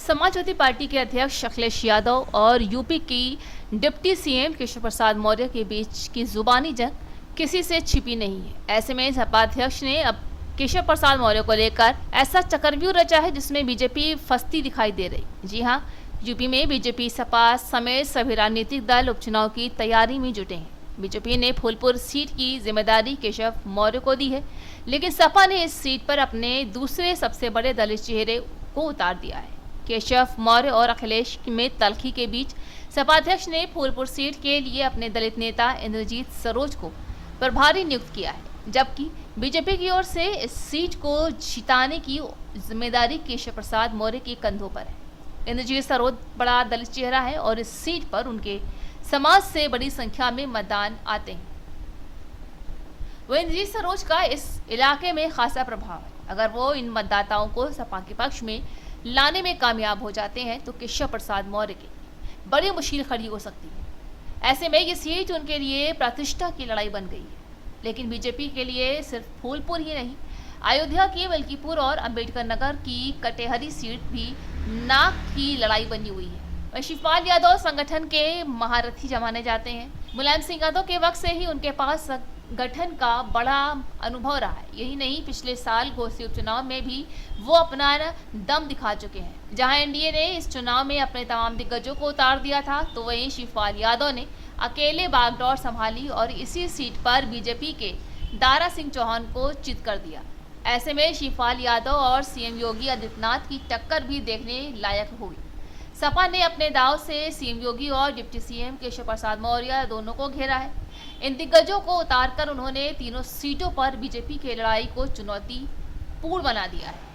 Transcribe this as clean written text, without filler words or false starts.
Samajwadi party के अध्यक्ष अखिलेश यादव और यूपी की डिप्टी सीएम केशव प्रसाद मौर्य के बीच की जुबानी जंग किसी से छिपी नहीं है। ऐसे में सपा अध्यक्ष ने अब केशव प्रसाद मौर्य को लेकर ऐसा चक्रव्यूह रचा है जिसमें बीजेपी फंसती दिखाई दे रही। जी हां, यूपी में बीजेपी सपा समेत सभी राजनीतिक दल उपचुनाव की तैयारी में जुटे हैं। बीजेपी ने फूलपुर सीट की जिम्मेदारी केशव मौर्य को दी है, लेकिन सपा ने इस सीट पर अपने दूसरे सबसे बड़े दलित चेहरे को उतार दिया है। केशव मौर्य और अखिलेश में तल्खी के बीच सपा अध्यक्ष ने फूलपुर सीट के लिए अपने दलित नेता इंद्रजीत सरोज को प्रभारी नियुक्त किया है, जबकि बीजेपी की ओर से इस सीट को जिताने की जिम्मेदारी केशव प्रसाद मौर्य के कंधों पर है। इंद्रजीत सरोज बड़ा दलित चेहरा है और इस सीट पर उनके समाज से बड़ी संख्या में मतदान आते हैं। वो इंद्रजीत सरोज का इस इलाके में खासा प्रभाव है। अगर वो इन मतदाताओं को सपा के पक्ष में लाने में कामयाब हो जाते हैं तो केशव प्रसाद मौर्य की बड़ी मुश्किल खड़ी हो सकती है। ऐसे में ये सीट उनके लिए प्रतिष्ठा की लड़ाई बन गई है। लेकिन बीजेपी के लिए सिर्फ फूलपुर ही नहीं, अयोध्या की मलकीपुर और अंबेडकर नगर की कटेहरी सीट भी नाक की लड़ाई बनी हुई है। शिवपाल यादव संगठन के महारथी माने जाते हैं। मुलायम सिंह यादव के वक्त से ही उनके पास गठन का बड़ा अनुभव रहा है। यही नहीं, पिछले साल घोसी उपचुनाव में भी वो अपना दम दिखा चुके हैं। जहां एनडीए ने इस चुनाव में अपने तमाम दिग्गजों को उतार दिया था, तो वहीं शिवपाल यादव ने अकेले बागडोर संभाली और इसी सीट पर बीजेपी के दारा सिंह चौहान को चित कर दिया। ऐसे में शिवपाल यादव और सीएम योगी आदित्यनाथ की टक्कर भी देखने लायक हुई। सपा ने अपने दाव से सीएम योगी और डिप्टी सीएम केशव प्रसाद मौर्य दोनों को घेरा है। इन दिग्गजों को उतारकर उन्होंने तीनों सीटों पर बीजेपी की लड़ाई को चुनौतीपूर्ण बना दिया है।